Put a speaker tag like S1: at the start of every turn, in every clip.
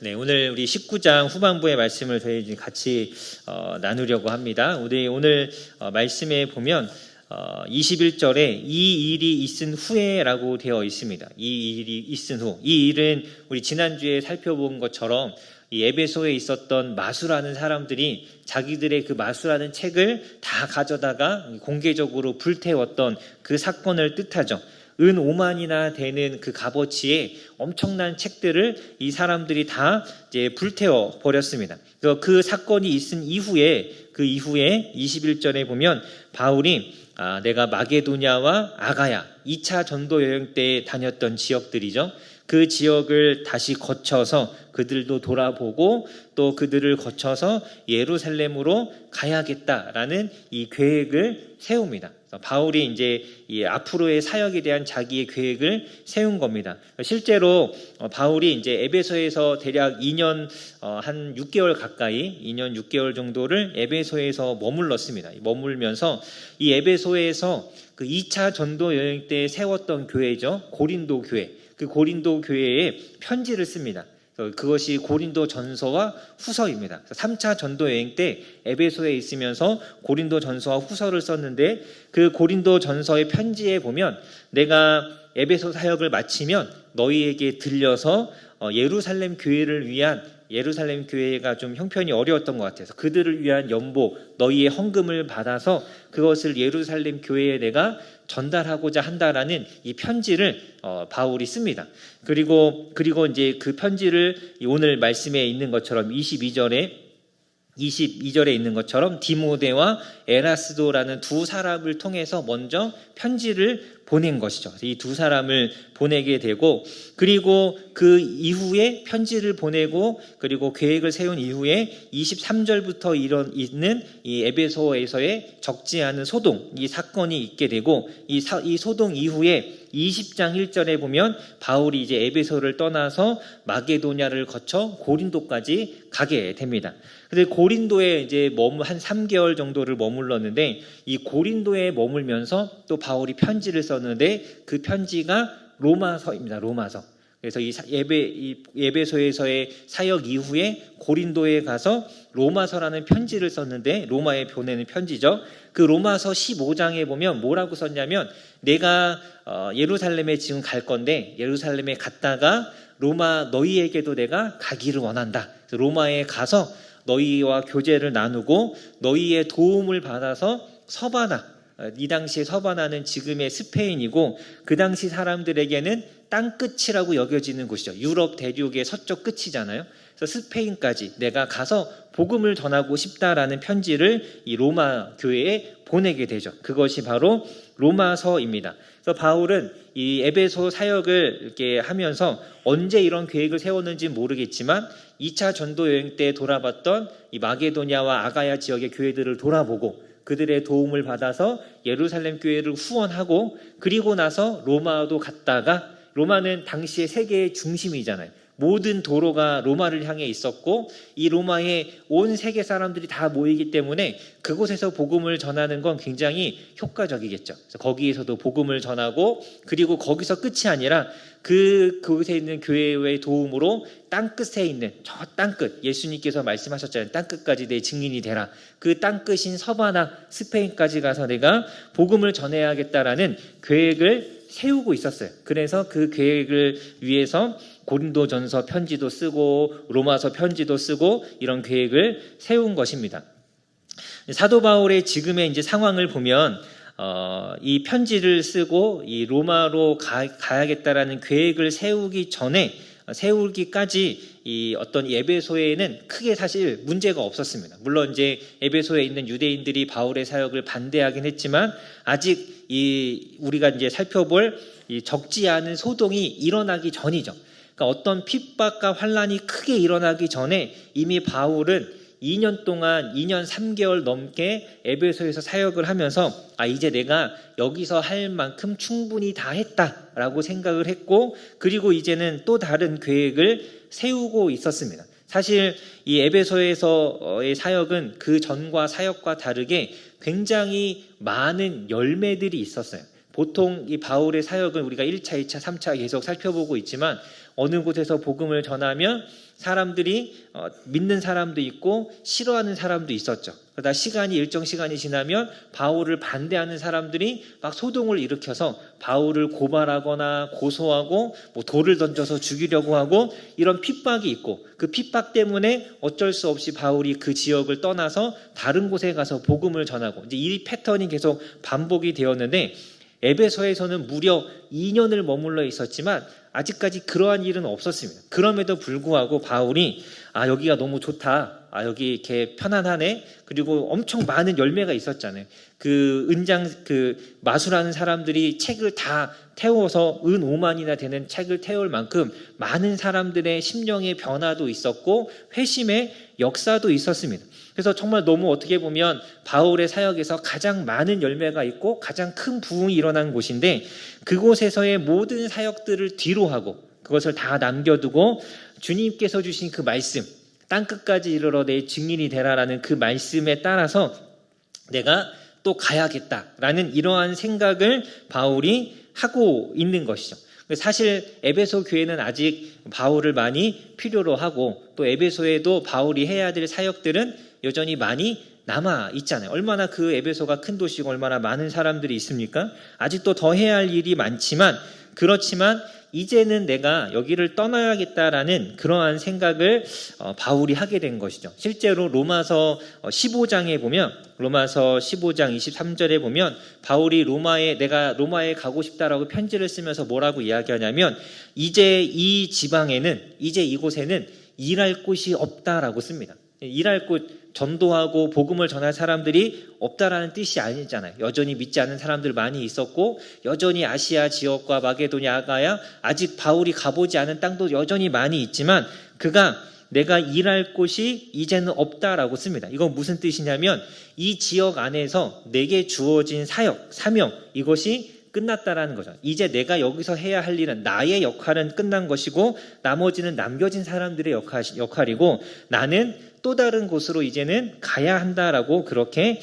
S1: 네, 오늘 우리 19장 후반부의 말씀을 저희 같이 나누려고 합니다. 우리 오늘 말씀에 보면 21절에 이 일이 있은 후에라고 되어 있습니다. 이 일이 있은 후. 이 일은 우리 지난주에 살펴본 것처럼 이 에베소에 있었던 마수라는 사람들이 자기들의 그 마수라는 책을 다 가져다가 공개적으로 불태웠던 그 사건을 뜻하죠. 은 5만이나 되는 그 값어치의 엄청난 책들을 이 사람들이 다 이제 불태워 버렸습니다. 그래서 그 사건이 있은 이후에 21절에 보면 바울이 내가 마게도냐와 아가야 2차 전도 여행 때 다녔던 지역들이죠. 그 지역을 다시 거쳐서 그들도 돌아보고 또 그들을 거쳐서 예루살렘으로 가야겠다라는 이 계획을 세웁니다. 바울이 이제 이 앞으로의 사역에 대한 자기의 계획을 세운 겁니다. 실제로 바울이 이제 에베소에서 대략 2년 한 6개월 가까이 2년 6개월 정도를 에베소에서 머물렀습니다. 머물면서 이 에베소에서 그 2차 전도 여행 때 세웠던 교회죠. 고린도 교회. 그 고린도 교회에 편지를 씁니다. 그것이 고린도 전서와 후서입니다. 3차 전도 여행 때 에베소에 있으면서 고린도 전서와 후서를 썼는데 그 고린도 전서의 편지에 보면 내가 에베소 사역을 마치면 너희에게 들려서 예루살렘 교회를 위한 예루살렘 교회가 좀 형편이 어려웠던 것 같아서 그들을 위한 연보 너희의 헌금을 받아서 그것을 예루살렘 교회에 내가 전달하고자 한다라는 이 편지를 바울이 씁니다. 그리고 이제 그 편지를 오늘 말씀에 있는 것처럼 22절에 있는 것처럼 디모데와 에라스도라는 두 사람을 통해서 먼저 편지를 보낸 것이죠. 이 두 사람을 보내게 되고 그리고 그 이후에 편지를 보내고 그리고 계획을 세운 이후에 23절부터 있는 이 에베소에서의 적지 않은 소동 이 사건이 있게 되고 이 소동 이후에 20장 1절에 보면 바울이 이제 에베소를 떠나서 마게도냐를 거쳐 고린도까지 가게 됩니다. 근데 고린도에 이제 한 3개월 정도를 머물렀는데 이 고린도에 머물면서 또 바울이 편지를 썼는데 그 편지가 로마서입니다. 로마서. 그래서 이 에베소에서의 사역 이후에 고린도에 가서 로마서라는 편지를 썼는데 로마에 보내는 편지죠. 그 로마서 15장에 보면 뭐라고 썼냐면 내가 예루살렘에 지금 갈 건데 예루살렘에 갔다가 로마 너희에게도 내가 가기를 원한다. 그래서 로마에 가서 너희와 교제를 나누고 너희의 도움을 받아서 서바나 이 당시에 서바나는 지금의 스페인이고 그 당시 사람들에게는 땅끝이라고 여겨지는 곳이죠. 유럽 대륙의 서쪽 끝이잖아요. 그래서 스페인까지 내가 가서 복음을 전하고 싶다라는 편지를 이 로마 교회에 보내게 되죠. 그것이 바로 로마서입니다. 그래서 바울은 이 에베소 사역을 이렇게 하면서 언제 이런 계획을 세웠는지 모르겠지만 2차 전도 여행 때 돌아봤던 이 마게도냐와 아가야 지역의 교회들을 돌아보고 그들의 도움을 받아서 예루살렘 교회를 후원하고 그리고 나서 로마도 갔다가 로마는 당시의 세계의 중심이잖아요. 모든 도로가 로마를 향해 있었고 이 로마에 온 세계 사람들이 다 모이기 때문에 그곳에서 복음을 전하는 건 굉장히 효과적이겠죠. 그래서 거기에서도 복음을 전하고 그리고 거기서 끝이 아니라 그곳에 있는 교회의 도움으로 땅끝에 있는 저 땅끝 예수님께서 말씀하셨잖아요. 땅끝까지 내 증인이 되라. 그 땅끝인 서바나 스페인까지 가서 내가 복음을 전해야겠다라는 계획을 세우고 있었어요. 그래서 그 계획을 위해서 고린도전서 편지도 쓰고 로마서 편지도 쓰고 이런 계획을 세운 것입니다. 사도 바울의 지금의 이제 상황을 보면 이 편지를 쓰고 이 로마로 가야겠다라는 계획을 세우기까지 이 어떤 에베소에는 크게 사실 문제가 없었습니다. 물론 이제 에베소에 있는 유대인들이 바울의 사역을 반대하긴 했지만 아직 우리가 이제 살펴볼 이 적지 않은 소동이 일어나기 전이죠. 그러니까 어떤 핍박과 환란이 크게 일어나기 전에 이미 바울은 2년 3개월 넘게 에베소에서 사역을 하면서 이제 내가 여기서 할 만큼 충분히 다 했다라고 생각을 했고 그리고 이제는 또 다른 계획을 세우고 있었습니다. 사실 이 에베소에서의 사역은 그 전과 사역과 다르게 굉장히 많은 열매들이 있었어요. 보통 이 바울의 사역은 우리가 1차, 2차, 3차 계속 살펴보고 있지만 어느 곳에서 복음을 전하면 사람들이 믿는 사람도 있고 싫어하는 사람도 있었죠. 그러다 일정 시간이 지나면 바울을 반대하는 사람들이 막 소동을 일으켜서 바울을 고발하거나 고소하고 돌을 던져서 죽이려고 하고 이런 핍박이 있고 그 핍박 때문에 어쩔 수 없이 바울이 그 지역을 떠나서 다른 곳에 가서 복음을 전하고 이제 이 패턴이 계속 반복이 되었는데 에베소에서는 무려 2년을 머물러 있었지만 아직까지 그러한 일은 없었습니다. 그럼에도 불구하고 바울이 여기가 너무 좋다. 여기 이렇게 편안하네. 그리고 엄청 많은 열매가 있었잖아요. 그 마술하는 사람들이 책을 다 태워서 5만이나 되는 책을 태울 만큼 많은 사람들의 심령의 변화도 있었고 회심의 역사도 있었습니다. 그래서 정말 너무 어떻게 보면 바울의 사역에서 가장 많은 열매가 있고 가장 큰 부흥이 일어난 곳인데 그곳에서의 모든 사역들을 뒤로 하고 그것을 다 남겨두고 주님께서 주신 그 말씀 땅끝까지 이르러 내 증인이 되라라는 그 말씀에 따라서 내가 또 가야겠다라는 이러한 생각을 바울이 하고 있는 것이죠. 사실 에베소 교회는 아직 바울을 많이 필요로 하고 또 에베소에도 바울이 해야 될 사역들은 여전히 많이 남아 있잖아요. 얼마나 그 에베소가 큰 도시고 얼마나 많은 사람들이 있습니까? 아직도 더 해야 할 일이 많지만 그렇지만 이제는 내가 여기를 떠나야겠다라는 그러한 생각을 바울이 하게 된 것이죠. 실제로 로마서 15장에 보면 로마서 15장 23절에 보면 바울이 내가 로마에 가고 싶다라고 편지를 쓰면서 뭐라고 이야기하냐면 이제 이 지방에는 이제 이곳에는 일할 곳이 없다라고 씁니다. 일할 곳 전도하고 복음을 전할 사람들이 없다라는 뜻이 아니잖아요. 여전히 믿지 않는 사람들 많이 있었고 여전히 아시아 지역과 마게도냐 아가야 아직 바울이 가보지 않은 땅도 여전히 많이 있지만 그가 내가 일할 곳이 이제는 없다라고 씁니다. 이건 무슨 뜻이냐면 이 지역 안에서 내게 주어진 사명 이것이 끝났다라는 거죠. 이제 내가 여기서 해야 할 일은 나의 역할은 끝난 것이고 나머지는 남겨진 사람들의 역할이고 나는 또 다른 곳으로 이제는 가야 한다라고 그렇게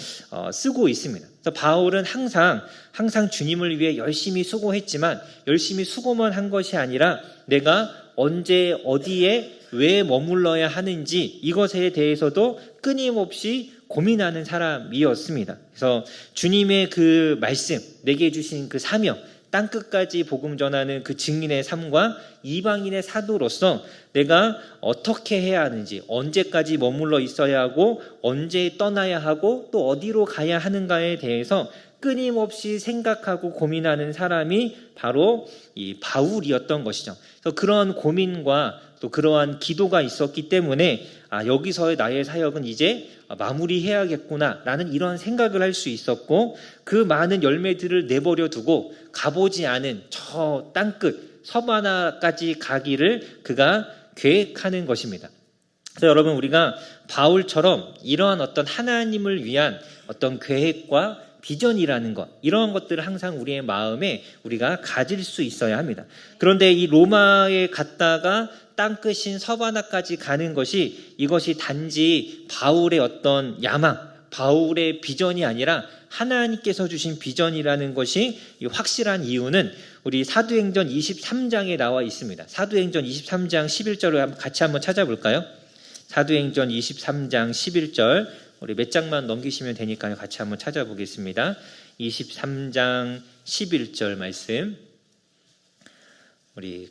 S1: 쓰고 있습니다. 그래서 바울은 항상 주님을 위해 열심히 수고했지만 열심히 수고만 한 것이 아니라 내가 언제 어디에 왜 머물러야 하는지 이것에 대해서도 끊임없이 고민하는 사람이었습니다. 그래서 주님의 그 말씀, 내게 주신 그 사명, 땅끝까지 복음 전하는 그 증인의 삶과 이방인의 사도로서 내가 어떻게 해야 하는지, 언제까지 머물러 있어야 하고 언제 떠나야 하고 또 어디로 가야 하는가에 대해서 끊임없이 생각하고 고민하는 사람이 바로 이 바울이었던 것이죠. 그래서 그러한 고민과 또 그러한 기도가 있었기 때문에 여기서의 나의 사역은 이제 마무리해야겠구나라는 이런 생각을 할 수 있었고 그 많은 열매들을 내버려 두고 가보지 않은 저 땅끝 서바나까지 가기를 그가 계획하는 것입니다. 그래서 여러분 우리가 바울처럼 이러한 어떤 하나님을 위한 어떤 계획과 비전이라는 것 이러한 것들을 항상 우리의 마음에 우리가 가질 수 있어야 합니다. 그런데 이 로마에 갔다가 땅끝인 서바나까지 가는 것이 이것이 단지 바울의 어떤 야망, 바울의 비전이 아니라 하나님께서 주신 비전이라는 것이 확실한 이유는 우리 사도행전 23장에 나와 있습니다. 사도행전 23장 11절을 같이 한번 찾아볼까요? 사도행전 23장 11절 우리 몇 장만 넘기시면 되니까요. 같이 한번 찾아보겠습니다. 23장 11절 말씀 우리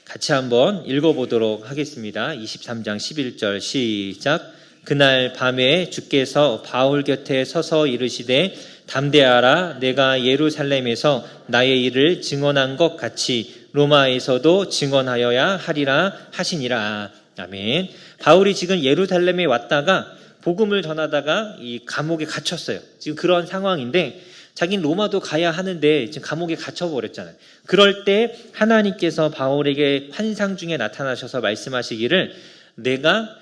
S1: 같이 한번 읽어보도록 하겠습니다. 23장 11절 시작. 그날 밤에 주께서 바울 곁에 서서 이르시되 담대하라 내가 예루살렘에서 나의 일을 증언한 것 같이 로마에서도 증언하여야 하리라 하시니라. 아멘. 바울이 지금 예루살렘에 왔다가 복음을 전하다가 이 감옥에 갇혔어요. 지금 그런 상황인데 자기는 로마도 가야 하는데 지금 감옥에 갇혀버렸잖아요. 그럴 때 하나님께서 바울에게 환상 중에 나타나셔서 말씀하시기를 내가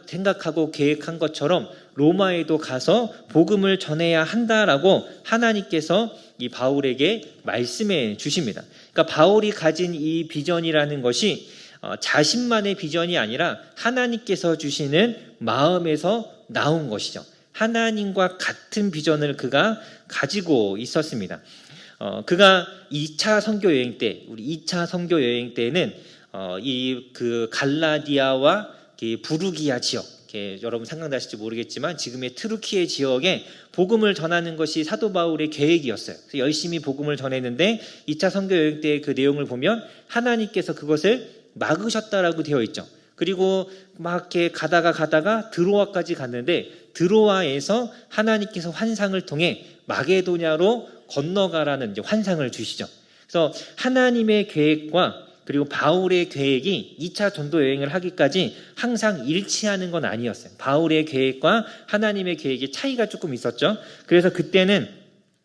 S1: 생각하고 계획한 것처럼 로마에도 가서 복음을 전해야 한다라고 하나님께서 이 바울에게 말씀해 주십니다. 그러니까 바울이 가진 이 비전이라는 것이 자신만의 비전이 아니라 하나님께서 주시는 마음에서 나온 것이죠. 하나님과 같은 비전을 그가 가지고 있었습니다. 그가 2차 선교 여행 때, 우리 2차 선교 여행 때는 이 그 갈라디아와 부르기아 지역, 여러분 생각나실지 모르겠지만 지금의 트루키예 지역에 복음을 전하는 것이 사도 바울의 계획이었어요. 그래서 열심히 복음을 전했는데 2차 선교 여행 때 그 내용을 보면 하나님께서 그것을 막으셨다라고 되어 있죠. 그리고 막 이렇게 가다가 드로아까지 갔는데 드로아에서 하나님께서 환상을 통해 마게도냐로 건너가라는 이제 환상을 주시죠. 그래서 하나님의 계획과 그리고 바울의 계획이 2차 전도 여행을 하기까지 항상 일치하는 건 아니었어요. 바울의 계획과 하나님의 계획이 차이가 조금 있었죠. 그래서 그때는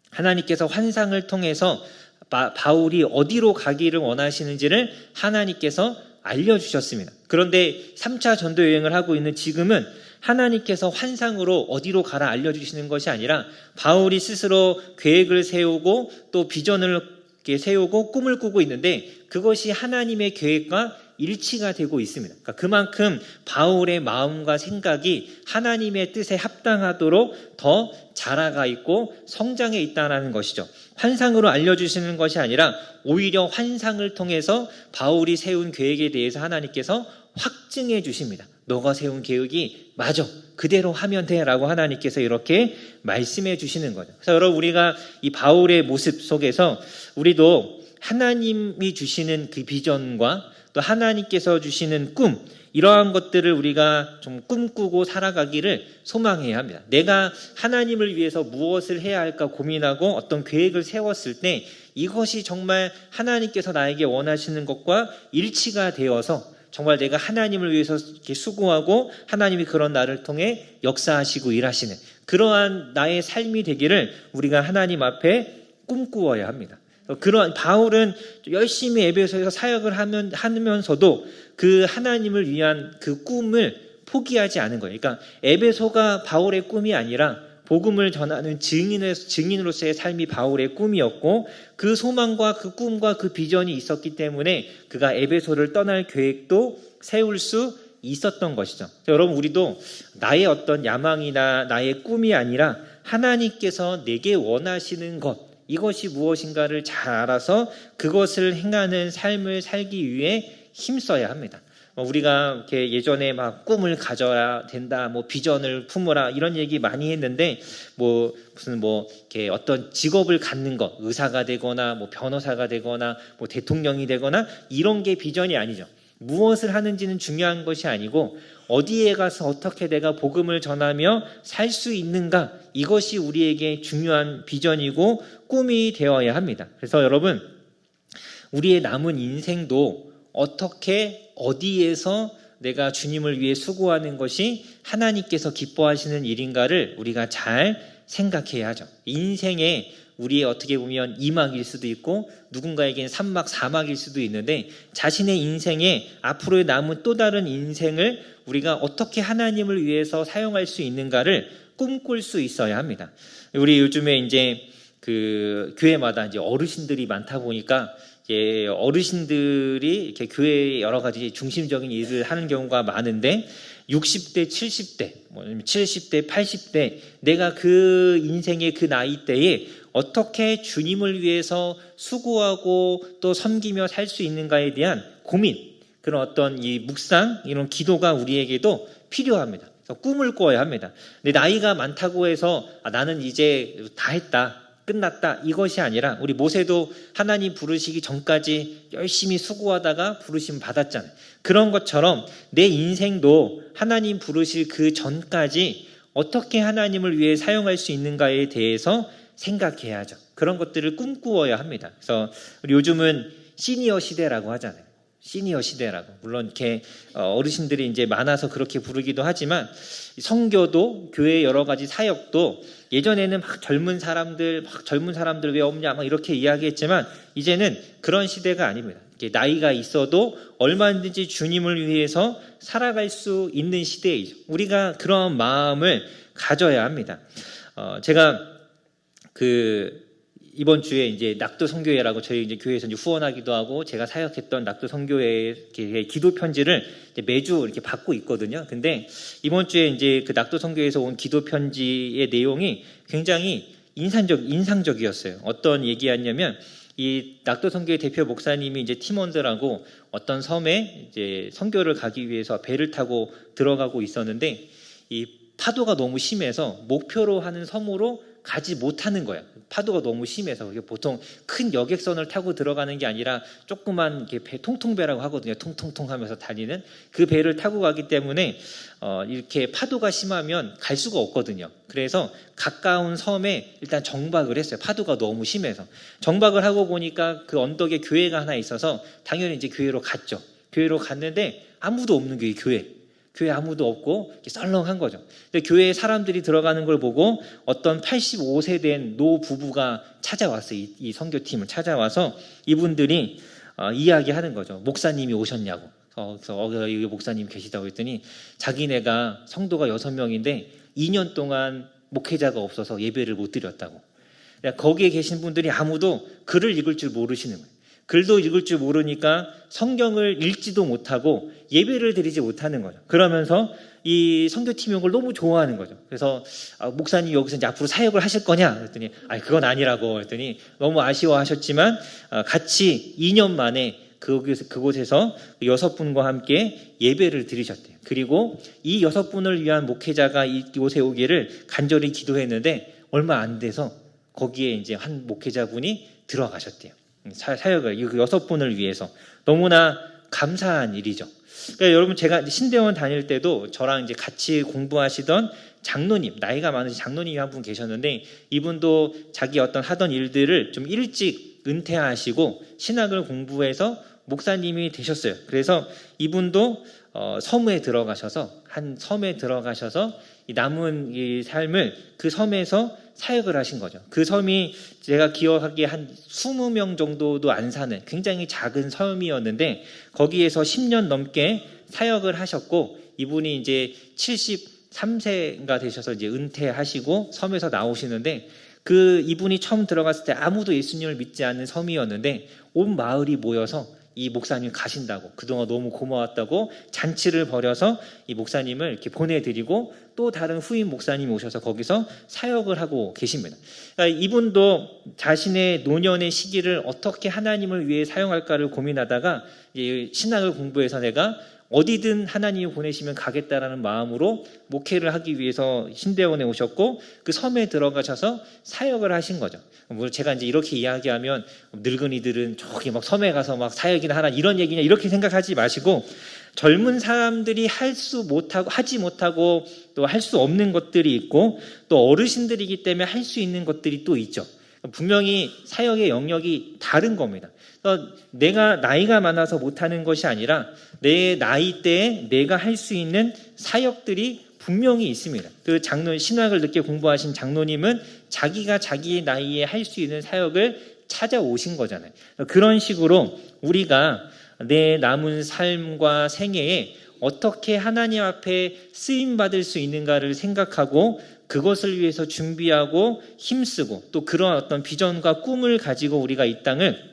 S1: 하나님께서 환상을 통해서 바울이 어디로 가기를 원하시는지를 하나님께서 알려주셨습니다. 그런데 3차 전도 여행을 하고 있는 지금은 하나님께서 환상으로 어디로 가라 알려주시는 것이 아니라 바울이 스스로 계획을 세우고 또 비전을 세우고 꿈을 꾸고 있는데 그것이 하나님의 계획과 일치가 되고 있습니다. 그러니까 그만큼 바울의 마음과 생각이 하나님의 뜻에 합당하도록 더 자라가 있고 성장해 있다는 것이죠. 환상으로 알려주시는 것이 아니라 오히려 환상을 통해서 바울이 세운 계획에 대해서 하나님께서 확증해 주십니다. 너가 세운 계획이 맞아, 그대로 하면 돼 라고 하나님께서 이렇게 말씀해 주시는 거죠. 그래서 여러분, 우리가 이 바울의 모습 속에서 우리도 하나님이 주시는 그 비전과 또 하나님께서 주시는 꿈, 이러한 것들을 우리가 좀 꿈꾸고 살아가기를 소망해야 합니다. 내가 하나님을 위해서 무엇을 해야 할까 고민하고 어떤 계획을 세웠을 때 이것이 정말 하나님께서 나에게 원하시는 것과 일치가 되어서 정말 내가 하나님을 위해서 이렇게 수고하고 하나님이 그런 나를 통해 역사하시고 일하시는 그러한 나의 삶이 되기를 우리가 하나님 앞에 꿈꾸어야 합니다. 그런 바울은 열심히 에베소에서 사역을 하면서도 그 하나님을 위한 그 꿈을 포기하지 않은 거예요. 그러니까 에베소가 바울의 꿈이 아니라 복음을 전하는 증인으로서의 삶이 바울의 꿈이었고 그 소망과 그 꿈과 그 비전이 있었기 때문에 그가 에베소를 떠날 계획도 세울 수 있었던 것이죠. 여러분, 우리도 나의 어떤 야망이나 나의 꿈이 아니라 하나님께서 내게 원하시는 것, 이것이 무엇인가를 잘 알아서 그것을 행하는 삶을 살기 위해 힘써야 합니다. 우리가 이렇게 예전에 막 꿈을 가져야 된다, 뭐 비전을 품어라 이런 얘기 많이 했는데 무슨 이렇게 어떤 직업을 갖는 것, 의사가 되거나 뭐 변호사가 되거나 뭐 대통령이 되거나 이런 게 비전이 아니죠. 무엇을 하는지는 중요한 것이 아니고 어디에 가서 어떻게 내가 복음을 전하며 살 수 있는가, 이것이 우리에게 중요한 비전이고 꿈이 되어야 합니다. 그래서 여러분, 우리의 남은 인생도 어떻게 어디에서 내가 주님을 위해 수고하는 것이 하나님께서 기뻐하시는 일인가를 우리가 잘 생각해야 하죠. 인생에 우리의 어떻게 보면 2막일 수도 있고 누군가에게는 3막, 4막일 수도 있는데 자신의 인생에 앞으로의 남은 또 다른 인생을 우리가 어떻게 하나님을 위해서 사용할 수 있는가를 꿈꿀 수 있어야 합니다. 우리 요즘에 이제 그 교회마다 이제 어르신들이 많다 보니까 어르신들이 이렇게 교회에 여러 가지 중심적인 일을 하는 경우가 많은데 60대, 70대, 70대, 80대 내가 그 인생의 그 나이 때에 어떻게 주님을 위해서 수고하고 또 섬기며 살 수 있는가에 대한 고민, 그런 어떤 이 묵상, 이런 기도가 우리에게도 필요합니다. 그래서 꿈을 꿔야 합니다. 근데 나이가 많다고 해서 나는 이제 다 했다, 끝났다, 이것이 아니라 우리 모세도 하나님 부르시기 전까지 열심히 수고하다가 부르심 받았잖아요. 그런 것처럼 내 인생도 하나님 부르실 그 전까지 어떻게 하나님을 위해 사용할 수 있는가에 대해서 생각해야죠. 그런 것들을 꿈꾸어야 합니다. 그래서 우리 요즘은 시니어 시대라고 하잖아요. 시니어 시대라고. 물론 이렇게 어르신들이 이제 많아서 그렇게 부르기도 하지만 선교도 교회의 여러 가지 사역도 예전에는 막 젊은 사람들 왜 없냐 막 이렇게 이야기했지만 이제는 그런 시대가 아닙니다. 나이가 있어도 얼마든지 주님을 위해서 살아갈 수 있는 시대이죠. 우리가 그런 마음을 가져야 합니다. 제가 이번 주에 이제 낙도 선교회라고 저희 이제 교회에서 이제 후원하기도 하고 제가 사역했던 낙도 선교회 기도 편지를 이제 매주 이렇게 받고 있거든요. 근데 이번 주에 이제 그 낙도 선교회에서 온 기도 편지의 내용이 굉장히 인상적이었어요. 어떤 얘기였냐면 이 낙도 선교회 대표 목사님이 이제 팀원들하고 어떤 섬에 이제 선교를 가기 위해서 배를 타고 들어가고 있었는데 이 파도가 너무 심해서 목표로 하는 섬으로 가지 못하는 거예요. 파도가 너무 심해서. 보통 큰 여객선을 타고 들어가는 게 아니라 조그만 배, 통통배라고 하거든요. 통통통 하면서 달리는 그 배를 타고 가기 때문에 이렇게 파도가 심하면 갈 수가 없거든요. 그래서 가까운 섬에 일단 정박을 했어요. 파도가 너무 심해서. 정박을 하고 보니까 그 언덕에 교회가 하나 있어서 당연히 이제 교회로 갔죠. 교회로 갔는데 아무도 없는 교회 아무도 없고 썰렁한 거죠. 근데 교회에 사람들이 들어가는 걸 보고 어떤 85세 된 노 부부가 찾아왔어요. 이 선교팀을 찾아와서 이분들이 이야기하는 거죠. 목사님이 오셨냐고. 그래서 여기 목사님 계시다고 했더니 자기네가 성도가 6명인데 2년 동안 목회자가 없어서 예배를 못 드렸다고. 거기에 계신 분들이 아무도 글을 읽을 줄 모르시는 거예요. 글도 읽을 줄 모르니까 성경을 읽지도 못하고 예배를 드리지 못하는 거죠. 그러면서 이 선교팀이 온 걸 너무 좋아하는 거죠. 그래서 목사님 여기서 이제 앞으로 사역을 하실 거냐? 그랬더니 그건 아니라고 했더니 너무 아쉬워하셨지만 같이 2년 만에 그곳에서 6분과 함께 예배를 드리셨대요. 그리고 이 6분을 위한 목회자가 이곳에 오기를 간절히 기도했는데 얼마 안 돼서 거기에 이제 한 목회자분이 들어가셨대요. 사역을 6분을 위해서 너무나 감사한 일이죠. 그러니까 여러분 제가 신대원 다닐 때도 저랑 이제 같이 공부하시던 장로님, 나이가 많으신 장로님이 한 분 계셨는데 이분도 자기 어떤 하던 일들을 좀 일찍 은퇴하시고 신학을 공부해서 목사님이 되셨어요. 그래서 이분도 섬에 들어가셔서 한 섬에 들어가셔서 이 남은 이 삶을 그 섬에서 사역을 하신 거죠. 그 섬이 제가 기억하기에 한 20명 정도도 안 사는 굉장히 작은 섬이었는데 거기에서 10년 넘게 사역을 하셨고 이분이 이제 73세가 되셔서 이제 은퇴하시고 섬에서 나오시는데 이분이 처음 들어갔을 때 아무도 예수님을 믿지 않는 섬이었는데 온 마을이 모여서 이 목사님 가신다고 그동안 너무 고마웠다고 잔치를 벌여서 이 목사님을 이렇게 보내드리고 또 다른 후임 목사님이 오셔서 거기서 사역을 하고 계십니다. 그러니까 이분도 자신의 노년의 시기를 어떻게 하나님을 위해 사용할까를 고민하다가 신학을 공부해서 내가 어디든 하나님이 보내시면 가겠다라는 마음으로 목회를 하기 위해서 신대원에 오셨고 그 섬에 들어가셔서 사역을 하신 거죠. 물론 제가 이제 이렇게 이야기하면 늙은이들은 저기 막 섬에 가서 막 사역이나 하나 이런 얘기냐 이렇게 생각하지 마시고 젊은 사람들이 하지 못하고 또 할 수 없는 것들이 있고 또 어르신들이기 때문에 할 수 있는 것들이 또 있죠. 분명히 사역의 영역이 다른 겁니다. 내가 나이가 많아서 못하는 것이 아니라 내 나이 때에 내가 할 수 있는 사역들이 분명히 있습니다. 그 신학을 늦게 공부하신 장로님은 자기가 자기의 나이에 할 수 있는 사역을 찾아오신 거잖아요. 그런 식으로 우리가 내 남은 삶과 생애에 어떻게 하나님 앞에 쓰임받을 수 있는가를 생각하고 그것을 위해서 준비하고 힘쓰고 또 그런 어떤 비전과 꿈을 가지고 우리가 이 땅을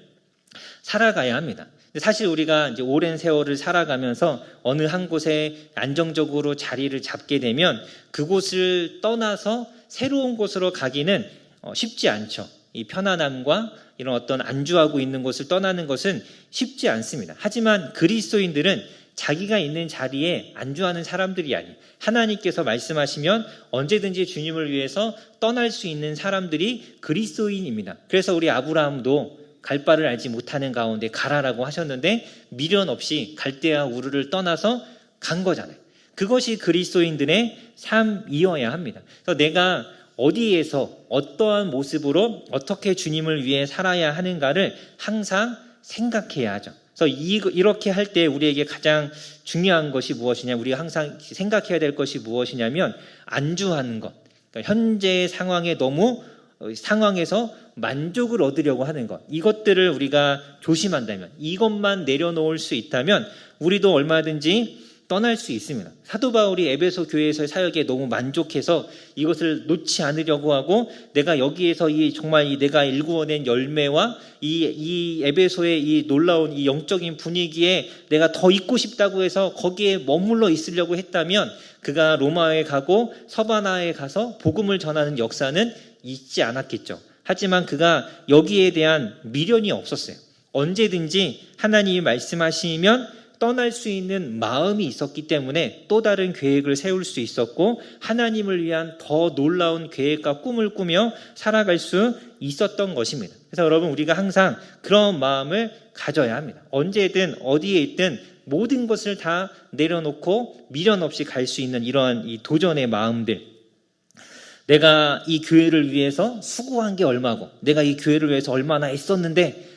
S1: 살아가야 합니다. 사실 우리가 이제 오랜 세월을 살아가면서 어느 한 곳에 안정적으로 자리를 잡게 되면 그곳을 떠나서 새로운 곳으로 가기는 쉽지 않죠. 이 편안함과 이런 어떤 안주하고 있는 곳을 떠나는 것은 쉽지 않습니다. 하지만 그리스도인들은 자기가 있는 자리에 안주하는 사람들이 아니에요. 하나님께서 말씀하시면 언제든지 주님을 위해서 떠날 수 있는 사람들이 그리스도인입니다. 그래서 우리 아브라함도 갈 바를 알지 못하는 가운데 가라라고 하셨는데 미련 없이 갈대아 우르를 떠나서 간 거잖아요. 그것이 그리스도인들의 삶이어야 합니다. 그래서 내가 어디에서 어떠한 모습으로 어떻게 주님을 위해 살아야 하는가를 항상 생각해야 하죠. 그래서 이렇게 할 때 우리에게 가장 중요한 것이 무엇이냐, 우리가 항상 생각해야 될 것이 무엇이냐면 안주하는 것. 그러니까 현재의 상황에서 만족을 얻으려고 하는 것. 이것들을 우리가 조심한다면, 이것만 내려놓을 수 있다면 우리도 얼마든지 떠날 수 있습니다. 사도 바울이 에베소 교회에서의 사역에 너무 만족해서 이것을 놓지 않으려고 하고 내가 여기에서 정말 내가 일구어낸 열매와 이 에베소의 이 놀라운 이 영적인 분위기에 내가 더 있고 싶다고 해서 거기에 머물러 있으려고 했다면 그가 로마에 가고 서바나에 가서 복음을 전하는 역사는 있지 않았겠죠. 하지만 그가 여기에 대한 미련이 없었어요. 언제든지 하나님이 말씀하시면 떠날 수 있는 마음이 있었기 때문에 또 다른 계획을 세울 수 있었고 하나님을 위한 더 놀라운 계획과 꿈을 꾸며 살아갈 수 있었던 것입니다. 그래서 여러분 우리가 항상 그런 마음을 가져야 합니다. 언제든 어디에 있든 모든 것을 다 내려놓고 미련 없이 갈 수 있는 이러한 이 도전의 마음들, 내가 이 교회를 위해서 수고한 게 얼마고 내가 이 교회를 위해서 얼마나 애썼는데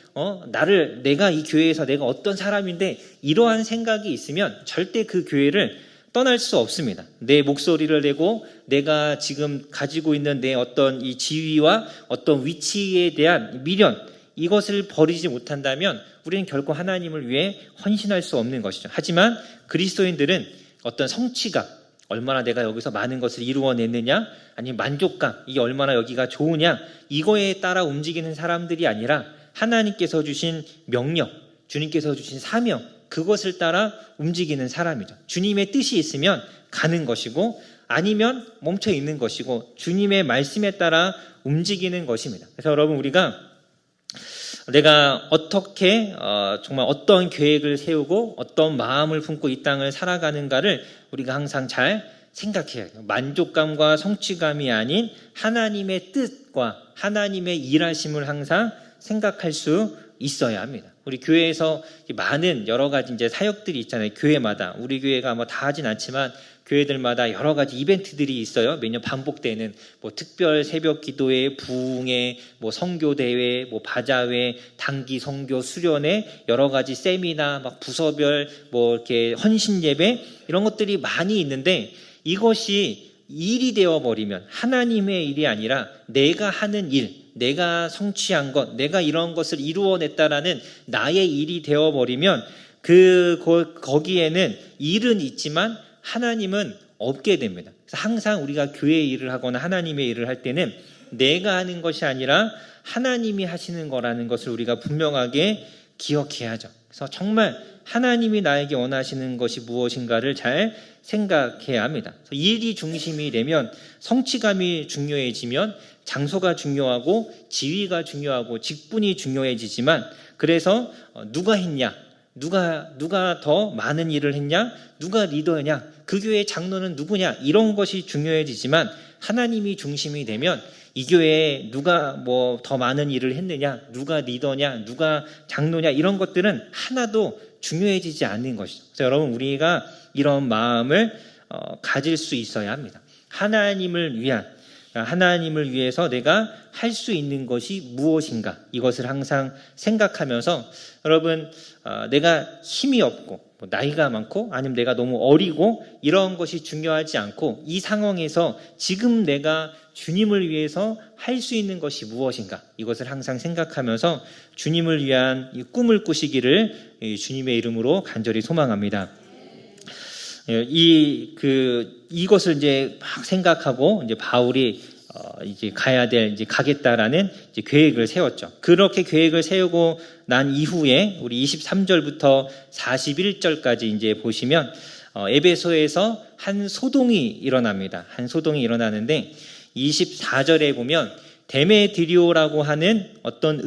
S1: 내가 이 교회에서 내가 어떤 사람인데 이러한 생각이 있으면 절대 그 교회를 떠날 수 없습니다. 내 목소리를 내고 내가 지금 가지고 있는 내 어떤 이 지위와 어떤 위치에 대한 미련, 이것을 버리지 못한다면 우리는 결코 하나님을 위해 헌신할 수 없는 것이죠. 하지만 그리스도인들은 어떤 성취감, 얼마나 내가 여기서 많은 것을 이루어냈느냐, 아니면 만족감, 이게 얼마나 여기가 좋으냐, 이거에 따라 움직이는 사람들이 아니라 하나님께서 주신 명령, 주님께서 주신 사명, 그것을 따라 움직이는 사람이죠. 주님의 뜻이 있으면 가는 것이고 아니면 멈춰 있는 것이고 주님의 말씀에 따라 움직이는 것입니다. 그래서 여러분 우리가 내가 어떻게 정말 어떤 계획을 세우고 어떤 마음을 품고 이 땅을 살아가는가를 우리가 항상 잘 생각해야 해요. 만족감과 성취감이 아닌 하나님의 뜻과 하나님의 일하심을 항상 생각할 수 있어야 합니다. 우리 교회에서 많은 여러 가지 이제 사역들이 있잖아요. 교회마다 우리 교회가 뭐 다 하진 않지만 교회들마다 여러 가지 이벤트들이 있어요. 매년 반복되는 뭐 특별 새벽 기도회, 부흥회, 뭐 선교 대회, 뭐 바자회, 단기 선교 수련회, 여러 가지 세미나, 막 부서별 뭐 이렇게 헌신 예배 이런 것들이 많이 있는데 이것이 일이 되어 버리면 하나님의 일이 아니라 내가 하는 일, 내가 성취한 것, 내가 이런 것을 이루어냈다라는 나의 일이 되어버리면 거기에는 일은 있지만 하나님은 없게 됩니다. 그래서 항상 우리가 교회 일을 하거나 하나님의 일을 할 때는 내가 하는 것이 아니라 하나님이 하시는 거라는 것을 우리가 분명하게 기억해야죠. 그래서 정말 하나님이 나에게 원하시는 것이 무엇인가를 잘 생각해야 합니다. 일이 중심이 되면 성취감이 중요해지면 장소가 중요하고 지위가 중요하고 직분이 중요해지지만 그래서 누가 했냐, 누가 더 많은 일을 했냐, 누가 리더냐, 그 교회의 장로는 누구냐 이런 것이 중요해지지만 하나님이 중심이 되면 이 교회에 누가 뭐 더 많은 일을 했느냐, 누가 리더냐, 누가 장로냐 이런 것들은 하나도 중요해지지 않는 것이죠. 그래서 여러분 우리가 이런 마음을 가질 수 있어야 합니다. 하나님을 위해서 내가 할 수 있는 것이 무엇인가 이것을 항상 생각하면서 여러분 내가 힘이 없고 나이가 많고 아니면 내가 너무 어리고 이런 것이 중요하지 않고 이 상황에서 지금 내가 주님을 위해서 할 수 있는 것이 무엇인가 이것을 항상 생각하면서 주님을 위한 이 꿈을 꾸시기를 주님의 이름으로 간절히 소망합니다. 이것을 이제 막 생각하고 이제 바울이 이제 가겠다라는 이제 계획을 세웠죠. 그렇게 계획을 세우고 난 이후에 우리 23절부터 41절까지 이제 보시면 에베소에서 한 소동이 일어납니다. 한 소동이 일어나는데 24절에 보면 데메드리오라고 하는 어떤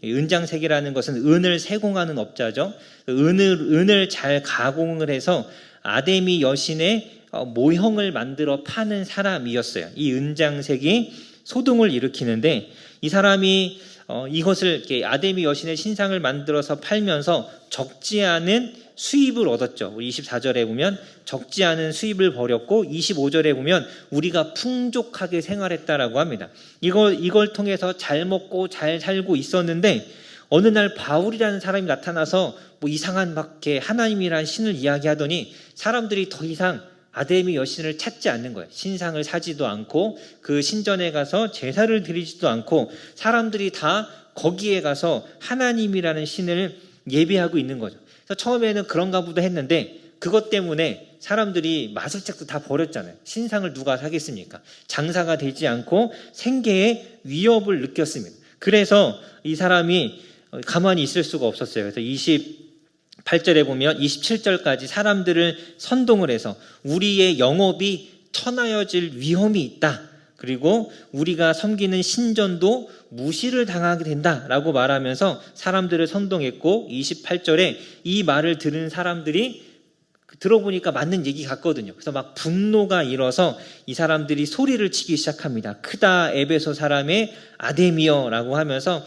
S1: 은장색이라는 것은 은을 세공하는 업자죠. 은을 잘 가공을 해서 아데미 여신의 모형을 만들어 파는 사람이었어요. 이 은장색이 소동을 일으키는데 이 사람이 이것을 이렇게 아데미 여신의 신상을 만들어서 팔면서 적지 않은 수입을 얻었죠. 우리 24절에 보면 적지 않은 수입을 벌였고 25절에 보면 우리가 풍족하게 생활했다라고 합니다. 이걸 통해서 잘 먹고 잘 살고 있었는데 어느 날 바울이라는 사람이 나타나서 뭐 이상한 막 하나님이라는 신을 이야기하더니 사람들이 더 이상 아데미 여신을 찾지 않는 거예요. 신상을 사지도 않고 그 신전에 가서 제사를 드리지도 않고 사람들이 다 거기에 가서 하나님이라는 신을 예배하고 있는 거죠. 그래서 처음에는 그런가 보다 했는데 그것 때문에 사람들이 마술책도 다 버렸잖아요. 신상을 누가 사겠습니까? 장사가 되지 않고 생계의 위협을 느꼈습니다. 그래서 이 사람이 가만히 있을 수가 없었어요. 그래서 28절에 보면 27절까지 사람들을 선동을 해서 우리의 영업이 천하여질 위험이 있다. 그리고 우리가 섬기는 신전도 무시를 당하게 된다라고 말하면서 사람들을 선동했고, 28절에 이 말을 들은 사람들이 들어보니까 맞는 얘기 같거든요. 그래서 막 분노가 일어서 이 사람들이 소리를 치기 시작합니다. 크다 에베소 사람의 아데미어라고 하면서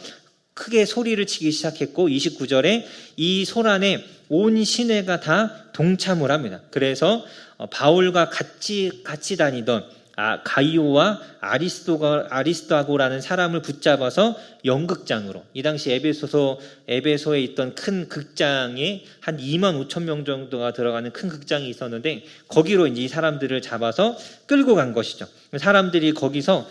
S1: 크게 소리를 치기 시작했고, 29절에 이 소란에 온 시내가 다 동참을 합니다. 그래서 바울과 같이 다니던 가이오와 아리스토아고라는 사람을 붙잡아서 연극장으로, 이 당시 에베소에 있던 큰 극장에 한 2만 5천 명 정도가 들어가는 큰 극장이 있었는데, 거기로 이제 이 사람들을 잡아서 끌고 간 것이죠. 사람들이 거기서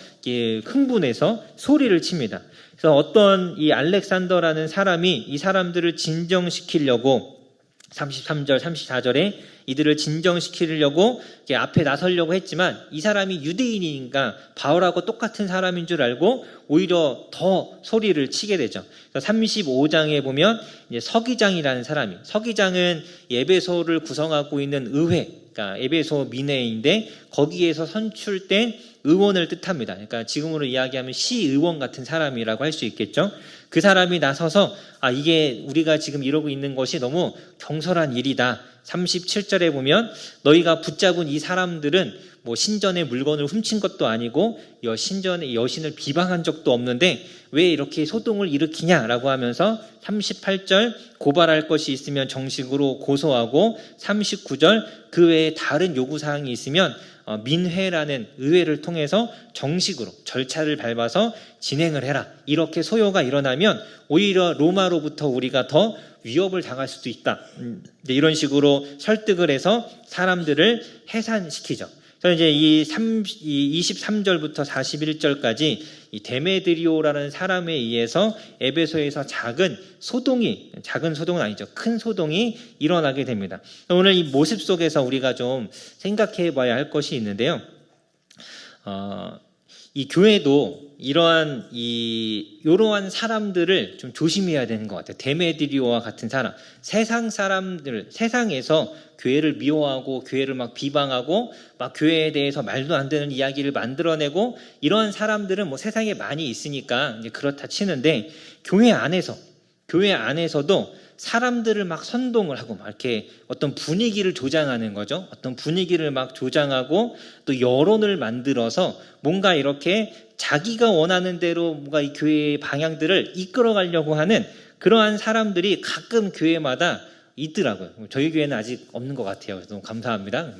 S1: 흥분해서 소리를 칩니다. 그래서 어떤 이 알렉산더라는 사람이 이 사람들을 진정시키려고 33절, 34절에 이들을 진정시키려고 앞에 나서려고 했지만, 이 사람이 유대인이니까 바울하고 똑같은 사람인 줄 알고 오히려 더 소리를 치게 되죠. 35장에 보면 이제 서기장이라는 사람이, 서기장은 에베소를 구성하고 있는 의회, 그러니까 에베소 민회인데 거기에서 선출된 의원을 뜻합니다. 그러니까 지금으로 이야기하면 시의원 같은 사람이라고 할 수 있겠죠. 그 사람이 나서서 이게 우리가 지금 이러고 있는 것이 너무 경솔한 일이다. 37절에 보면 너희가 붙잡은 이 사람들은 뭐 신전의 물건을 훔친 것도 아니고 신전의 여신을 비방한 적도 없는데 왜 이렇게 소동을 일으키냐라고 하면서 38절 고발할 것이 있으면 정식으로 고소하고, 39절 그 외에 다른 요구사항이 있으면 민회라는 의회를 통해서 정식으로 절차를 밟아서 진행을 해라. 이렇게 소요가 일어나면 오히려 로마로부터 우리가 더 위협을 당할 수도 있다. 이런 식으로 설득을 해서 사람들을 해산시키죠. 그래서 이제 이 23절부터 41절까지 이 데메드리오라는 사람에 의해서 에베소에서 작은 소동은 아니죠. 큰 소동이 일어나게 됩니다. 오늘 이 모습 속에서 우리가 좀 생각해 봐야 할 것이 있는데요. 이 교회도 이러한 사람들을 좀 조심해야 되는 것 같아요. 데메드리오와 같은 사람, 세상에서 교회를 미워하고 교회를 막 비방하고 막 교회에 대해서 말도 안 되는 이야기를 만들어내고, 이러한 사람들은 뭐 세상에 많이 있으니까 이제 그렇다 치는데, 교회 안에서도 사람들을 막 선동을 하고 막 이렇게 어떤 분위기를 조장하는 거죠. 어떤 분위기를 막 조장하고 또 여론을 만들어서 뭔가 이렇게 자기가 원하는 대로 뭔가 이 교회의 방향들을 이끌어 가려고 하는 그러한 사람들이 가끔 교회마다 있더라고요. 저희 교회는 아직 없는 것 같아요. 너무 감사합니다.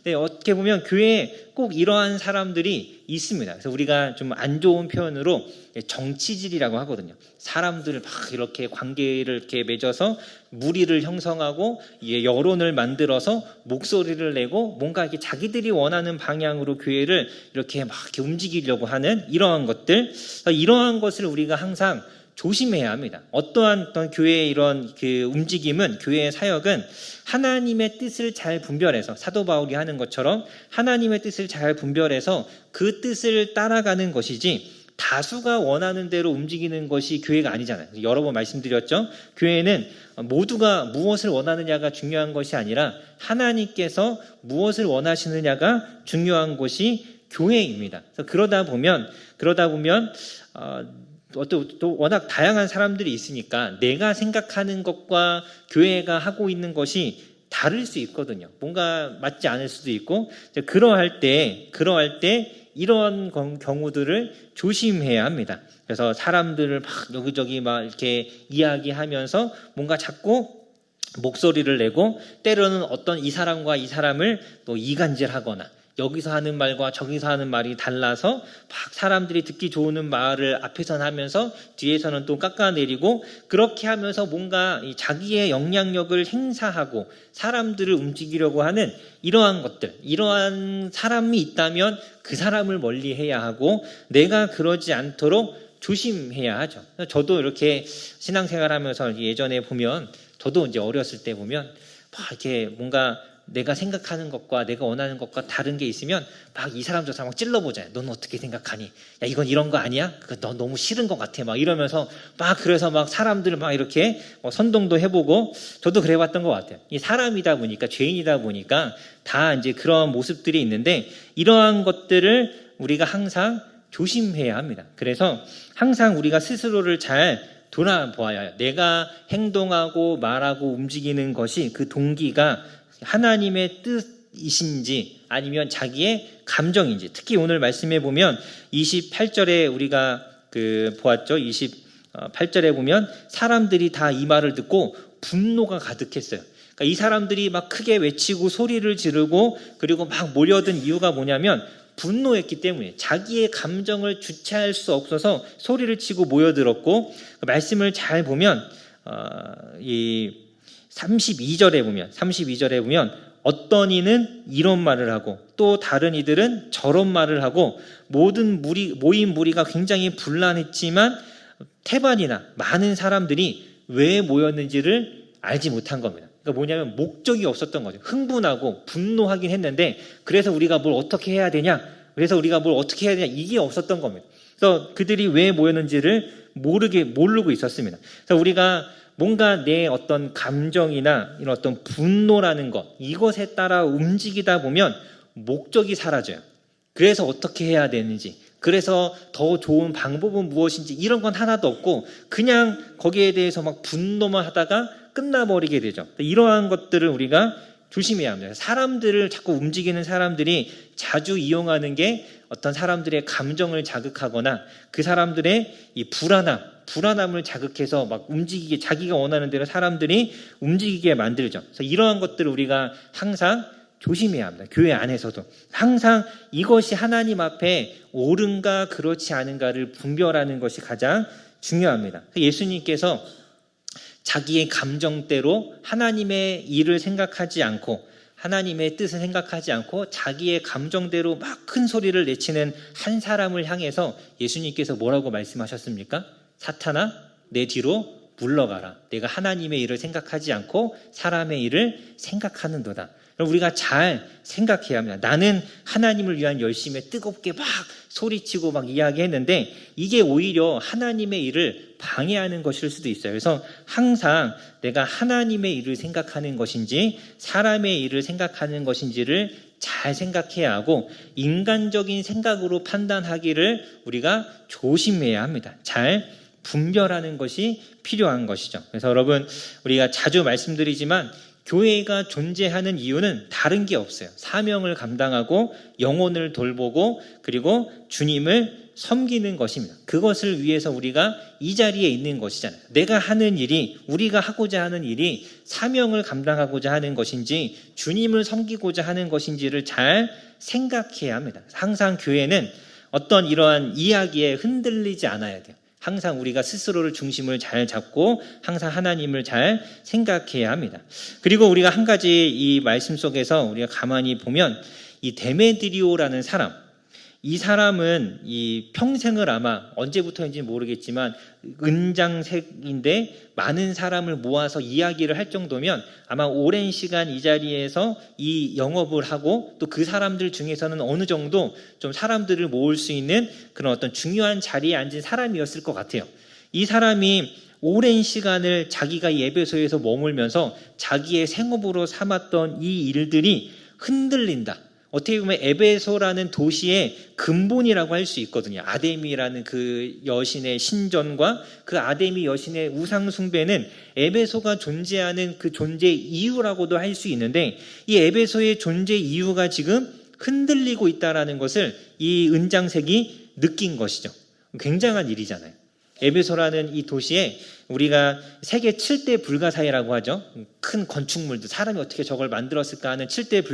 S1: 네, 어떻게 보면 교회에 꼭 이러한 사람들이 있습니다. 그래서 우리가 좀 안 좋은 표현으로 정치질이라고 하거든요. 사람들 막 이렇게 관계를 이렇게 맺어서 무리를 형성하고 여론을 만들어서 목소리를 내고 뭔가 이렇게 자기들이 원하는 방향으로 교회를 이렇게 막 이렇게 움직이려고 하는 이러한 것들, 이러한 것을 우리가 항상 조심해야 합니다. 어떤 교회의 이런 그 움직임은, 교회의 사역은 하나님의 뜻을 잘 분별해서, 사도 바울이 하는 것처럼 하나님의 뜻을 잘 분별해서 그 뜻을 따라가는 것이지, 다수가 원하는 대로 움직이는 것이 교회가 아니잖아요. 여러 번 말씀드렸죠. 교회는 모두가 무엇을 원하느냐가 중요한 것이 아니라 하나님께서 무엇을 원하시느냐가 중요한 것이 교회입니다. 그래서 그러다 보면 또 워낙 다양한 사람들이 있으니까 내가 생각하는 것과 교회가 하고 있는 것이 다를 수 있거든요. 뭔가 맞지 않을 수도 있고, 그러할 때 이런 경우들을 조심해야 합니다. 그래서 사람들을 막 여기저기 막 이렇게 이야기하면서 뭔가 자꾸 목소리를 내고, 때로는 어떤 이 사람과 이 사람을 또 이간질하거나, 여기서 하는 말과 저기서 하는 말이 달라서 막 사람들이 듣기 좋은 말을 앞에서는 하면서 뒤에서는 또 깎아내리고, 그렇게 하면서 뭔가 자기의 영향력을 행사하고 사람들을 움직이려고 하는 이러한 것들, 이러한 사람이 있다면 그 사람을 멀리해야 하고 내가 그러지 않도록 조심해야 하죠. 저도 이렇게 신앙생활하면서 예전에 보면, 저도 이제 어렸을 때 보면 막 이렇게 뭔가 내가 생각하는 것과 내가 원하는 것과 다른 게 있으면 막 이 사람 저 사람 막 찔러보잖아요. 넌 어떻게 생각하니? 야, 이건 이런 거 아니야? 너 너무 싫은 것 같아. 막 이러면서 막 그래서 막 사람들 막 이렇게 선동도 해보고 저도 그래봤던 것 같아요. 이 사람이다 보니까 죄인이다 보니까 다 이제 그런 모습들이 있는데 이러한 것들을 우리가 항상 조심해야 합니다. 그래서 항상 우리가 스스로를 잘 돌아보아야 해요. 내가 행동하고 말하고 움직이는 것이 그 동기가 하나님의 뜻이신지 아니면 자기의 감정인지. 특히 오늘 말씀해 보면 28절에 우리가 보았죠. 28절에 보면 사람들이 다 이 말을 듣고 분노가 가득했어요. 그러니까 이 사람들이 막 크게 외치고 소리를 지르고 그리고 막 몰려든 이유가 뭐냐면 분노했기 때문에 자기의 감정을 주체할 수 없어서 소리를 치고 모여들었고 말씀을 잘 보면 이 32절에 보면 어떤 이는 이런 말을 하고 또 다른 이들은 저런 말을 하고 모인 무리가 굉장히 분란했지만 태반이나 많은 사람들이 왜 모였는지를 알지 못한 겁니다. 그러니까 뭐냐면 목적이 없었던 거죠. 흥분하고 분노하긴 했는데 그래서 우리가 뭘 어떻게 해야 되냐? 이게 없었던 겁니다. 그래서 그들이 왜 모였는지를 모르고 있었습니다. 그래서 우리가 뭔가 내 어떤 감정이나 이런 어떤 분노라는 것 이것에 따라 움직이다 보면 목적이 사라져요. 그래서 어떻게 해야 되는지, 그래서 더 좋은 방법은 무엇인지 이런 건 하나도 없고 그냥 거기에 대해서 막 분노만 하다가 끝나버리게 되죠. 이러한 것들을 우리가 조심해야 합니다. 사람들을 자꾸 움직이는 사람들이 자주 이용하는 게 어떤 사람들의 감정을 자극하거나 그 사람들의 이 불안함을 자극해서 막 움직이게 자기가 원하는 대로 사람들이 움직이게 만들죠. 그래서 이러한 것들을 우리가 항상 조심해야 합니다. 교회 안에서도 항상 이것이 하나님 앞에 옳은가 그렇지 않은가를 분별하는 것이 가장 중요합니다. 예수님께서 자기의 감정대로 하나님의 일을 생각하지 않고 하나님의 뜻을 생각하지 않고 자기의 감정대로 막 큰 소리를 내치는 한 사람을 향해서 예수님께서 뭐라고 말씀하셨습니까? 사탄아, 내 뒤로 물러가라. 내가 하나님의 일을 생각하지 않고 사람의 일을 생각하는도다. 우리가 잘 생각해야 합니다. 나는 하나님을 위한 열심에 뜨겁게 막 소리치고 막 이야기했는데 이게 오히려 하나님의 일을 방해하는 것일 수도 있어요. 그래서 항상 내가 하나님의 일을 생각하는 것인지 사람의 일을 생각하는 것인지를 잘 생각해야 하고 인간적인 생각으로 판단하기를 우리가 조심해야 합니다. 잘 분별하는 것이 필요한 것이죠. 그래서 여러분 우리가 자주 말씀드리지만 교회가 존재하는 이유는 다른 게 없어요. 사명을 감당하고 영혼을 돌보고 그리고 주님을 섬기는 것입니다. 그것을 위해서 우리가 이 자리에 있는 것이잖아요. 내가 하는 일이 우리가 하고자 하는 일이 사명을 감당하고자 하는 것인지 주님을 섬기고자 하는 것인지를 잘 생각해야 합니다. 항상 교회는 어떤 이러한 이야기에 흔들리지 않아야 돼요. 항상 우리가 스스로를 중심을 잘 잡고 항상 하나님을 잘 생각해야 합니다. 그리고 우리가 한 가지 이 말씀 속에서 우리가 가만히 보면 이 데메드리오라는 사람, 이 사람은 이 평생을 아마 언제부터인지 모르겠지만 은장색인데 많은 사람을 모아서 이야기를 할 정도면 아마 오랜 시간 이 자리에서 이 영업을 하고 또 그 사람들 중에서는 어느 정도 좀 사람들을 모을 수 있는 그런 어떤 중요한 자리에 앉은 사람이었을 것 같아요. 이 사람이 오랜 시간을 자기가 이 에베소에서 머물면서 자기의 생업으로 삼았던 이 일들이 흔들린다. 어떻게 보면 에베소라는 도시의 근본이라고 할 수 있거든요. 아데미라는 그 여신의 신전과 그 아데미 여신의 우상 숭배는 에베소가 존재하는 그 존재 이유라고도 할 수 있는데 이 에베소의 존재 이유가 지금 흔들리고 있다는 것을 이 은장색이 느낀 것이죠. 굉장한 일이잖아요. 에베소라는 이 도시에 우리가 세계 7대 불가사의라고 하죠. 큰 건축물들, 사람이 어떻게 저걸 만들었을까 하는 7대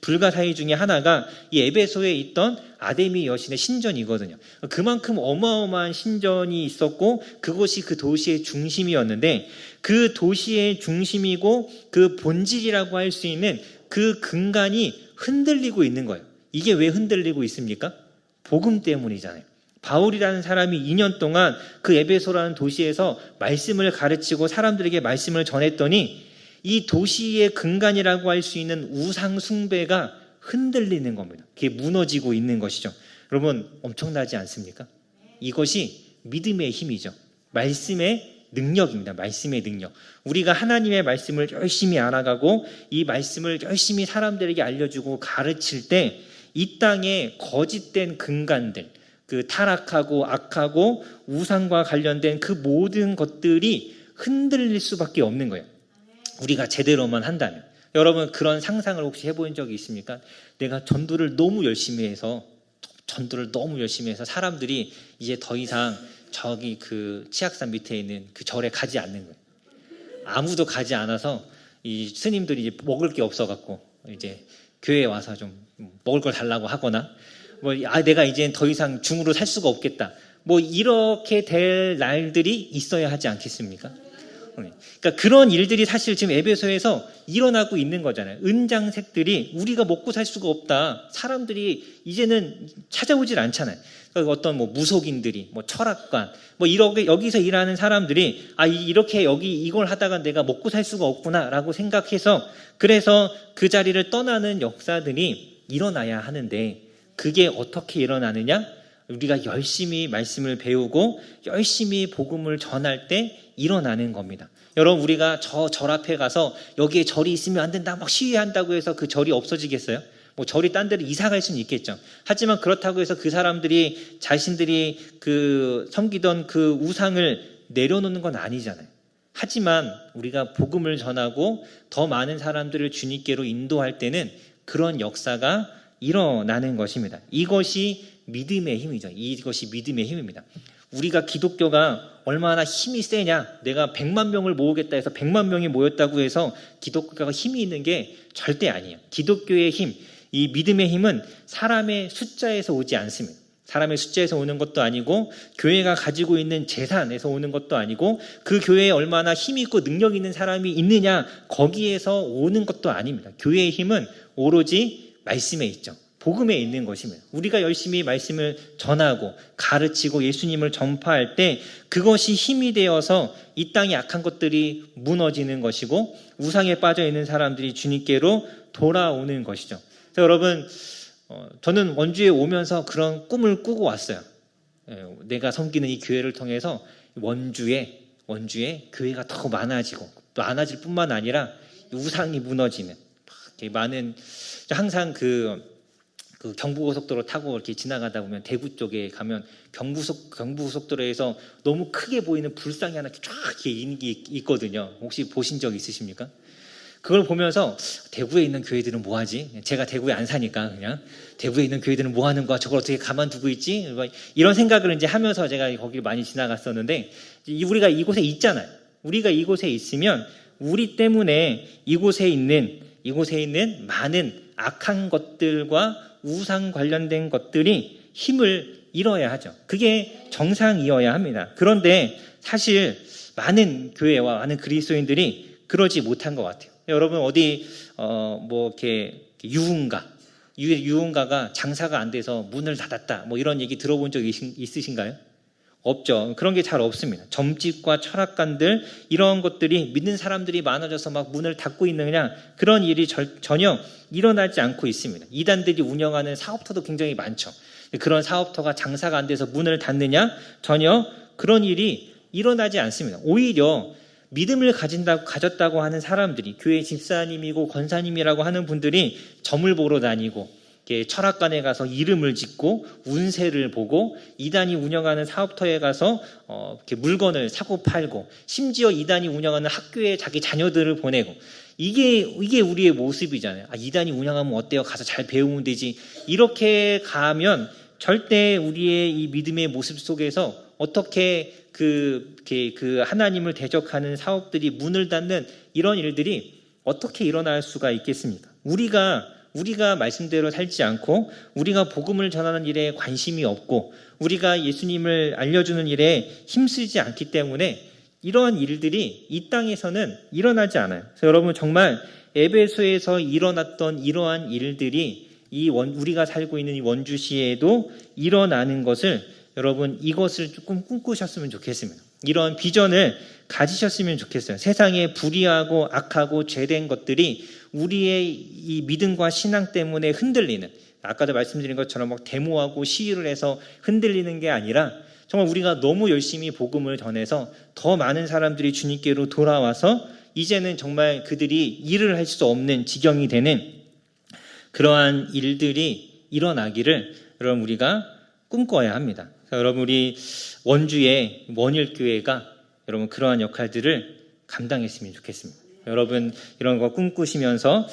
S1: 불가사의 중에 하나가 이 에베소에 있던 아데미 여신의 신전이거든요. 그만큼 어마어마한 신전이 있었고 그것이 그 도시의 중심이었는데 그 도시의 중심이고 그 본질이라고 할 수 있는 그 근간이 흔들리고 있는 거예요. 이게 왜 흔들리고 있습니까? 복음 때문이잖아요. 바울이라는 사람이 2년 동안 그 에베소라는 도시에서 말씀을 가르치고 사람들에게 말씀을 전했더니 이 도시의 근간이라고 할 수 있는 우상 숭배가 흔들리는 겁니다. 그게 무너지고 있는 것이죠. 여러분, 엄청나지 않습니까? 이것이 믿음의 힘이죠. 말씀의 능력입니다. 말씀의 능력. 우리가 하나님의 말씀을 열심히 알아가고 이 말씀을 열심히 사람들에게 알려주고 가르칠 때 이 땅에 거짓된 근간들, 그 타락하고 악하고 우상과 관련된 그 모든 것들이 흔들릴 수밖에 없는 거예요. 우리가 제대로만 한다면. 여러분, 그런 상상을 혹시 해본 적이 있습니까? 내가 전도를 너무 열심히 해서 사람들이 이제 더 이상 저기 그 치악산 밑에 있는 그 절에 가지 않는 거예요. 아무도 가지 않아서 이 스님들이 이제 먹을 게 없어갖고 이제 교회에 와서 좀 먹을 걸 달라고 하거나 내가 이제 더 이상 중으로 살 수가 없겠다. 이렇게 될 날들이 있어야 하지 않겠습니까? 그러니까 그런 일들이 사실 지금 에베소에서 일어나고 있는 거잖아요. 은장색들이 우리가 먹고 살 수가 없다. 사람들이 이제는 찾아오질 않잖아요. 그러니까 어떤 무속인들이, 철학관, 이렇게 여기서 일하는 사람들이 이렇게 여기 이걸 하다가 내가 먹고 살 수가 없구나라고 생각해서 그래서 그 자리를 떠나는 역사들이 일어나야 하는데 그게 어떻게 일어나느냐? 우리가 열심히 말씀을 배우고 열심히 복음을 전할 때 일어나는 겁니다. 여러분, 우리가 저 절 앞에 가서 여기에 절이 있으면 안 된다 막 시위한다고 해서 그 절이 없어지겠어요? 절이 딴 데로 이사 갈 수는 있겠죠. 하지만 그렇다고 해서 그 사람들이 자신들이 그 섬기던 그 우상을 내려놓는 건 아니잖아요. 하지만 우리가 복음을 전하고 더 많은 사람들을 주님께로 인도할 때는 그런 역사가 일어나는 것입니다. 이것이 믿음의 힘이죠. 이것이 믿음의 힘입니다. 우리가 기독교가 얼마나 힘이 세냐, 내가 100만 명을 모으겠다 해서 100만 명이 모였다고 해서 기독교가 힘이 있는 게 절대 아니에요. 기독교의 힘, 이 믿음의 힘은 사람의 숫자에서 오지 않습니다. 사람의 숫자에서 오는 것도 아니고 교회가 가지고 있는 재산에서 오는 것도 아니고 그 교회에 얼마나 힘 있고 능력 있는 사람이 있느냐 거기에서 오는 것도 아닙니다. 교회의 힘은 오로지 말씀에 있죠. 복음에 있는 것입니다. 우리가 열심히 말씀을 전하고 가르치고 예수님을 전파할 때 그것이 힘이 되어서 이 땅의 악한 것들이 무너지는 것이고 우상에 빠져 있는 사람들이 주님께로 돌아오는 것이죠. 여러분, 저는 원주에 오면서 그런 꿈을 꾸고 왔어요. 내가 섬기는 이 교회를 통해서 원주에 교회가 더 많아지고 또 많아질 뿐만 아니라 우상이 무너지는 많은, 항상 그 경부고속도로 타고 이렇게 지나가다 보면 대구 쪽에 가면 경부고속도로에서 너무 크게 보이는 불상이 하나 쫙 있거든요. 혹시 보신 적 있으십니까? 그걸 보면서 대구에 있는 교회들은 뭐 하지? 제가 대구에 안 사니까 그냥 대구에 있는 교회들은 뭐 하는 거야? 저걸 어떻게 가만두고 있지? 이런 생각을 이제 하면서 제가 거기를 많이 지나갔었는데 우리가 이곳에 있잖아요. 우리가 이곳에 있으면 우리 때문에 이곳에 있는 많은 악한 것들과 우상 관련된 것들이 힘을 잃어야 하죠. 그게 정상이어야 합니다. 그런데 사실 많은 교회와 많은 그리스도인들이 그러지 못한 것 같아요. 여러분, 어디 이렇게 유흥가가 장사가 안 돼서 문을 닫았다 이런 얘기 들어본 적 있으신가요? 없죠. 그런 게 잘 없습니다. 점집과 철학관들 이런 것들이 믿는 사람들이 많아져서 막 문을 닫고 있느냐, 그런 일이 전혀 일어나지 않고 있습니다. 이단들이 운영하는 사업터도 굉장히 많죠. 그런 사업터가 장사가 안 돼서 문을 닫느냐, 전혀 그런 일이 일어나지 않습니다. 오히려 믿음을 가졌다고 하는 사람들이, 교회 집사님이고 권사님이라고 하는 분들이 점을 보러 다니고 철학관에 가서 이름을 짓고 운세를 보고 이단이 운영하는 사업터에 가서 이렇게 물건을 사고 팔고, 심지어 이단이 운영하는 학교에 자기 자녀들을 보내고, 이게 우리의 모습이잖아요. 이단이 운영하면 어때요? 가서 잘 배우면 되지. 이렇게 가면 절대 우리의 이 믿음의 모습 속에서 어떻게 그 하나님을 대적하는 사업들이 문을 닫는 이런 일들이 어떻게 일어날 수가 있겠습니까? 우리가 말씀대로 살지 않고 우리가 복음을 전하는 일에 관심이 없고 우리가 예수님을 알려주는 일에 힘쓰지 않기 때문에 이러한 일들이 이 땅에서는 일어나지 않아요. 그래서 여러분, 정말 에베소에서 일어났던 이러한 일들이 우리가 살고 있는 이 원주시에도 일어나는 것을, 여러분, 이것을 조금 꿈꾸셨으면 좋겠습니다. 이런 비전을 가지셨으면 좋겠어요. 세상에 불의하고 악하고 죄된 것들이 우리의 이 믿음과 신앙 때문에 흔들리는, 아까도 말씀드린 것처럼 막 데모하고 시위를 해서 흔들리는 게 아니라 정말 우리가 너무 열심히 복음을 전해서 더 많은 사람들이 주님께로 돌아와서 이제는 정말 그들이 일을 할 수 없는 지경이 되는 그러한 일들이 일어나기를 여러분 우리가 꿈꿔야 합니다. 여러분 우리 원주의 원일교회가 여러분 그러한 역할들을 감당했으면 좋겠습니다. 여러분 이런 거 꿈꾸시면서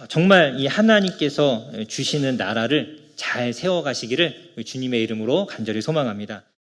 S1: 정말 이 하나님께서 주시는 나라를 잘 세워가시기를 주님의 이름으로 간절히 소망합니다.